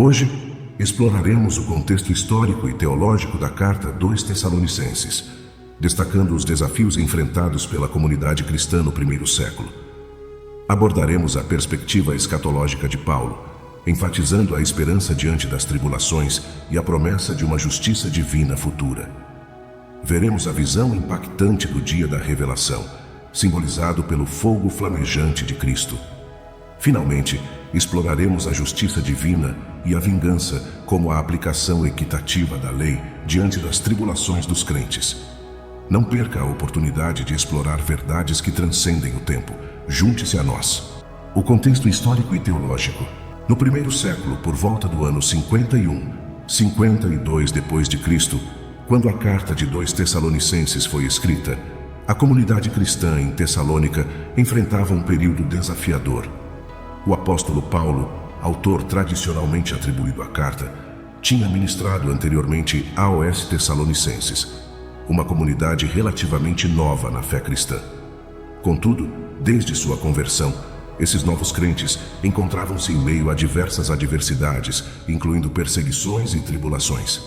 Hoje, exploraremos o contexto histórico e teológico da Carta 2 Tessalonicenses, destacando os desafios enfrentados pela comunidade cristã no primeiro século. Abordaremos a perspectiva escatológica de Paulo, enfatizando a esperança diante das tribulações e a promessa de uma justiça divina futura. Veremos a visão impactante do dia da revelação, simbolizado pelo fogo flamejante de Cristo. Finalmente, exploraremos a justiça divina e a vingança como a aplicação equitativa da lei diante das tribulações dos crentes. Não perca a oportunidade de explorar verdades que transcendem o tempo. Junte-se a nós. O contexto histórico e teológico. No primeiro século, por volta do ano 52 depois de Cristo, quando a carta de 2 Tessalonicenses foi escrita, a comunidade cristã em Tessalônica enfrentava um período desafiador. O apóstolo Paulo, autor tradicionalmente atribuído à carta, tinha ministrado anteriormente aos Tessalonicenses, uma comunidade relativamente nova na fé cristã. Contudo, desde sua conversão, esses novos crentes encontravam-se em meio a diversas adversidades, incluindo perseguições e tribulações.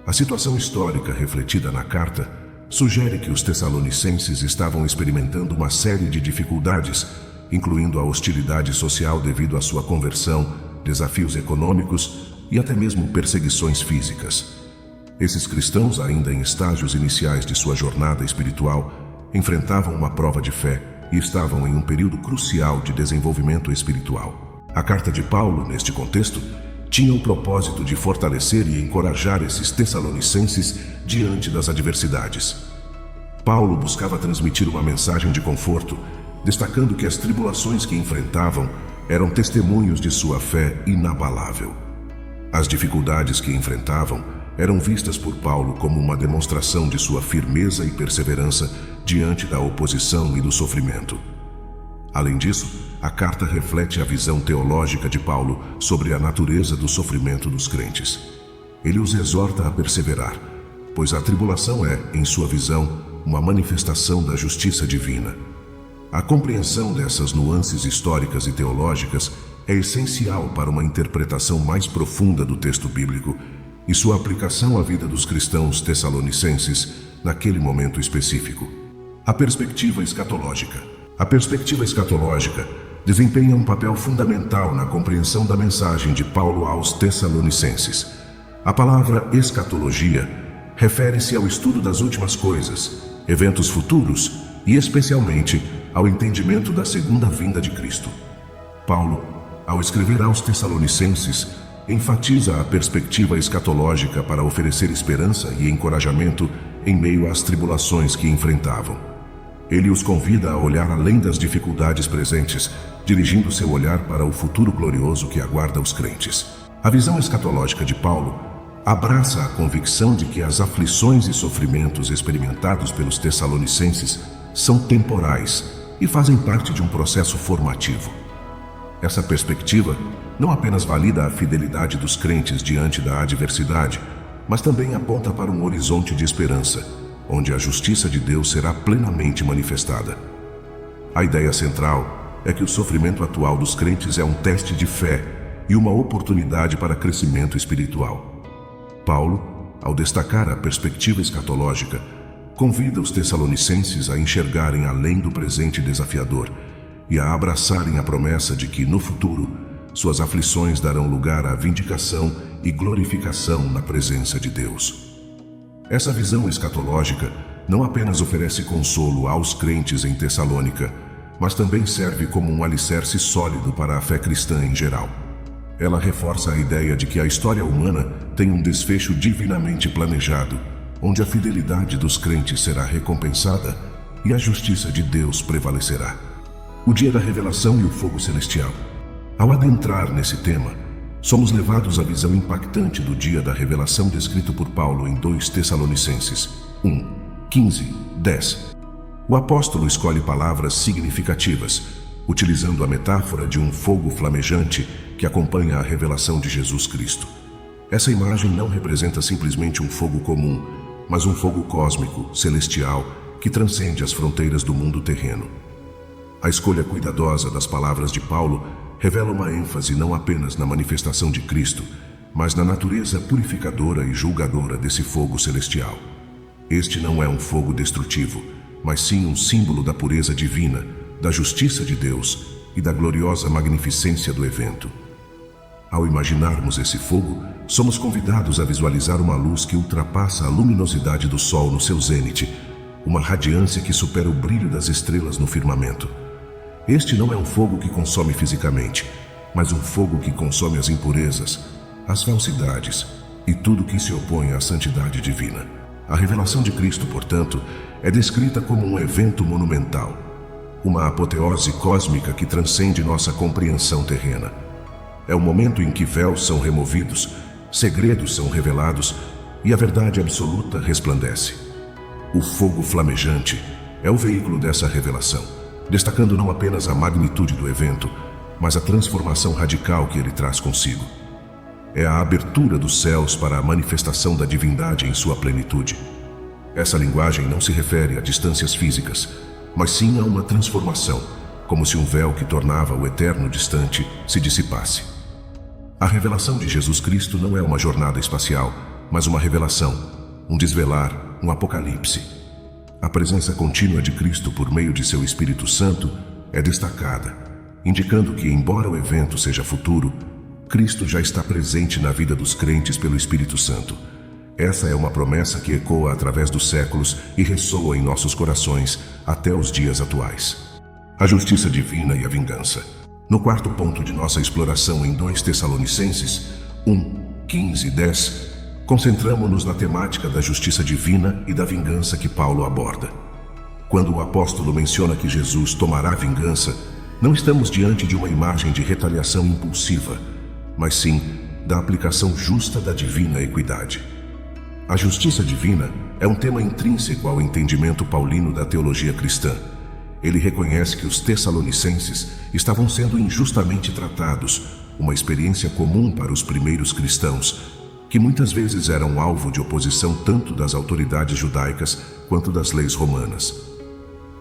A situação histórica refletida na carta sugere que os tessalonicenses estavam experimentando uma série de dificuldades, incluindo a hostilidade social devido à sua conversão, desafios econômicos e até mesmo perseguições físicas. Esses cristãos, ainda em estágios iniciais de sua jornada espiritual, enfrentavam uma prova de fé e estavam em um período crucial de desenvolvimento espiritual. A carta de Paulo, neste contexto, tinha o propósito de fortalecer e encorajar esses tessalonicenses diante das adversidades. Paulo buscava transmitir uma mensagem de conforto, destacando que as tribulações que enfrentavam eram testemunhos de sua fé inabalável. As dificuldades que enfrentavam eram vistas por Paulo como uma demonstração de sua firmeza e perseverança diante da oposição e do sofrimento. Além disso, a carta reflete a visão teológica de Paulo sobre a natureza do sofrimento dos crentes. Ele os exorta a perseverar, pois a tribulação é, em sua visão, uma manifestação da justiça divina. A compreensão dessas nuances históricas e teológicas é essencial para uma interpretação mais profunda do texto bíblico e sua aplicação à vida dos cristãos tessalonicenses naquele momento específico. A perspectiva escatológica. A perspectiva escatológica desempenha um papel fundamental na compreensão da mensagem de Paulo aos Tessalonicenses. A palavra escatologia refere-se ao estudo das últimas coisas, eventos futuros e, especialmente, ao entendimento da segunda vinda de Cristo. Paulo, ao escrever aos Tessalonicenses, enfatiza a perspectiva escatológica para oferecer esperança e encorajamento em meio às tribulações que enfrentavam. Ele os convida a olhar além das dificuldades presentes, dirigindo seu olhar para o futuro glorioso que aguarda os crentes. A visão escatológica de Paulo abraça a convicção de que as aflições e sofrimentos experimentados pelos tessalonicenses são temporais e fazem parte de um processo formativo. Essa perspectiva não apenas valida a fidelidade dos crentes diante da adversidade, mas também aponta para um horizonte de esperança, onde a justiça de Deus será plenamente manifestada. A ideia central é que o sofrimento atual dos crentes é um teste de fé e uma oportunidade para crescimento espiritual. Paulo, ao destacar a perspectiva escatológica, convida os tessalonicenses a enxergarem além do presente desafiador e a abraçarem a promessa de que, no futuro, suas aflições darão lugar à vindicação e glorificação na presença de Deus. Essa visão escatológica não apenas oferece consolo aos crentes em Tessalônica, mas também serve como um alicerce sólido para a fé cristã em geral. Ela reforça a ideia de que a história humana tem um desfecho divinamente planejado, onde a fidelidade dos crentes será recompensada e a justiça de Deus prevalecerá. O dia da revelação e o fogo celestial. Ao adentrar nesse tema, somos levados à visão impactante do dia da revelação descrito por Paulo em 2 Tessalonicenses 1:15-10. O apóstolo escolhe palavras significativas, utilizando a metáfora de um fogo flamejante que acompanha a revelação de Jesus Cristo. Essa imagem não representa simplesmente um fogo comum, mas um fogo cósmico, celestial, que transcende as fronteiras do mundo terreno. A escolha cuidadosa das palavras de Paulo revela uma ênfase não apenas na manifestação de Cristo, mas na natureza purificadora e julgadora desse fogo celestial. Este não é um fogo destrutivo, mas sim um símbolo da pureza divina, da justiça de Deus e da gloriosa magnificência do evento. Ao imaginarmos esse fogo, somos convidados a visualizar uma luz que ultrapassa a luminosidade do Sol no seu zênite, uma radiância que supera o brilho das estrelas no firmamento. Este não é um fogo que consome fisicamente, mas um fogo que consome as impurezas, as falsidades e tudo que se opõe à santidade divina. A revelação de Cristo, portanto, é descrita como um evento monumental, uma apoteose cósmica que transcende nossa compreensão terrena. É o momento em que véus são removidos, segredos são revelados e a verdade absoluta resplandece. O fogo flamejante é o veículo dessa revelação, destacando não apenas a magnitude do evento, mas a transformação radical que ele traz consigo. É a abertura dos céus para a manifestação da divindade em sua plenitude. Essa linguagem não se refere a distâncias físicas, mas sim a uma transformação, como se um véu que tornava o eterno distante se dissipasse. A revelação de Jesus Cristo não é uma jornada espacial, mas uma revelação, um desvelar, um apocalipse. A presença contínua de Cristo por meio de seu Espírito Santo é destacada, indicando que, embora o evento seja futuro, Cristo já está presente na vida dos crentes pelo Espírito Santo. Essa é uma promessa que ecoa através dos séculos e ressoa em nossos corações até os dias atuais. A justiça divina e a vingança. No quarto ponto de nossa exploração em 2 Tessalonicenses 1, 15 e 10, concentramo-nos na temática da justiça divina e da vingança que Paulo aborda. Quando o apóstolo menciona que Jesus tomará vingança, não estamos diante de uma imagem de retaliação impulsiva, mas sim da aplicação justa da divina equidade. A justiça divina é um tema intrínseco ao entendimento paulino da teologia cristã. Ele reconhece que os tessalonicenses estavam sendo injustamente tratados, uma experiência comum para os primeiros cristãos, que muitas vezes eram alvo de oposição tanto das autoridades judaicas quanto das leis romanas.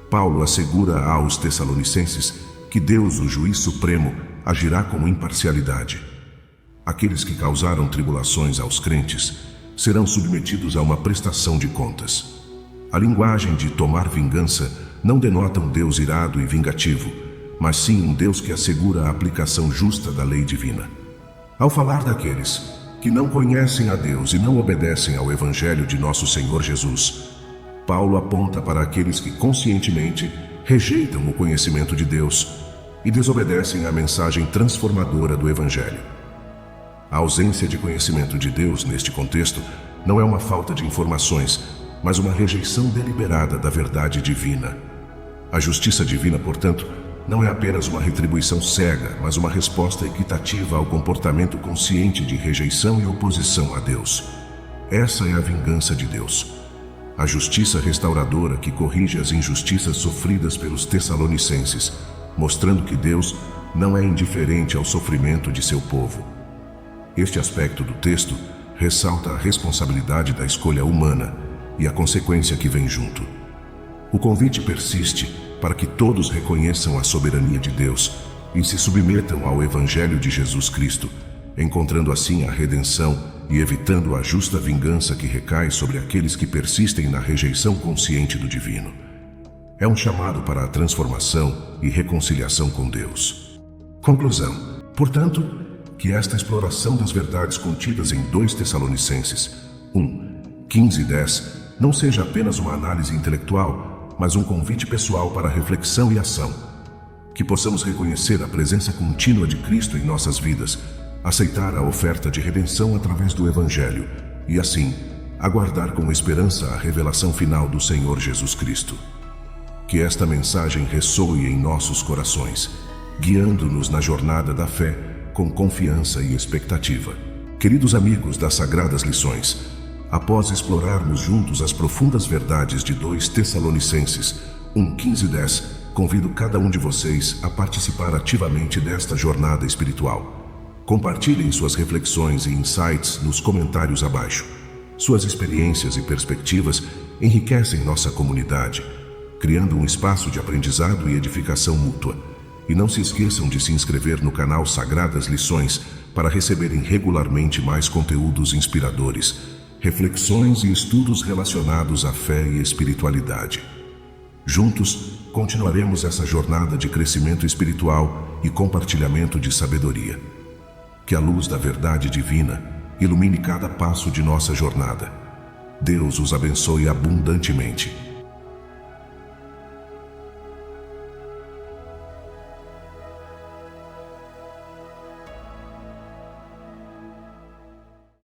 Paulo assegura aos tessalonicenses que Deus, o juiz supremo, agirá com imparcialidade. Aqueles que causaram tribulações aos crentes serão submetidos a uma prestação de contas. A linguagem de tomar vingança não denota um Deus irado e vingativo, mas sim um Deus que assegura a aplicação justa da lei divina. Ao falar daqueles que não conhecem a Deus e não obedecem ao Evangelho de nosso Senhor Jesus, Paulo aponta para aqueles que conscientemente rejeitam o conhecimento de Deus e desobedecem à mensagem transformadora do Evangelho. A ausência de conhecimento de Deus neste contexto não é uma falta de informações, mas uma rejeição deliberada da verdade divina. A justiça divina, portanto, não é apenas uma retribuição cega, mas uma resposta equitativa ao comportamento consciente de rejeição e oposição a Deus. Essa é a vingança de Deus. A justiça restauradora que corrige as injustiças sofridas pelos tessalonicenses, mostrando que Deus não é indiferente ao sofrimento de seu povo. Este aspecto do texto ressalta a responsabilidade da escolha humana e a consequência que vem junto. O convite persiste para que todos reconheçam a soberania de Deus e se submetam ao Evangelho de Jesus Cristo, encontrando assim a redenção e evitando a justa vingança que recai sobre aqueles que persistem na rejeição consciente do divino. É um chamado para a transformação e reconciliação com Deus. Conclusão. Portanto, que esta exploração das verdades contidas em 2 Tessalonicenses 1, 15 e 10 não seja apenas uma análise intelectual, mas um convite pessoal para reflexão e ação. Que possamos reconhecer a presença contínua de Cristo em nossas vidas, aceitar a oferta de redenção através do Evangelho e, assim, aguardar com esperança a revelação final do Senhor Jesus Cristo. Que esta mensagem ressoe em nossos corações, guiando-nos na jornada da fé com confiança e expectativa. Queridos amigos das Sagradas Lições, após explorarmos juntos as profundas verdades de 2 Tessalonicenses 1, 15 e 10, convido cada um de vocês a participar ativamente desta jornada espiritual. Compartilhem suas reflexões e insights nos comentários abaixo. Suas experiências e perspectivas enriquecem nossa comunidade, criando um espaço de aprendizado e edificação mútua. E não se esqueçam de se inscrever no canal Sagradas Lições para receberem regularmente mais conteúdos inspiradores, reflexões e estudos relacionados à fé e espiritualidade. Juntos, continuaremos essa jornada de crescimento espiritual e compartilhamento de sabedoria. Que a luz da verdade divina ilumine cada passo de nossa jornada. Deus os abençoe abundantemente.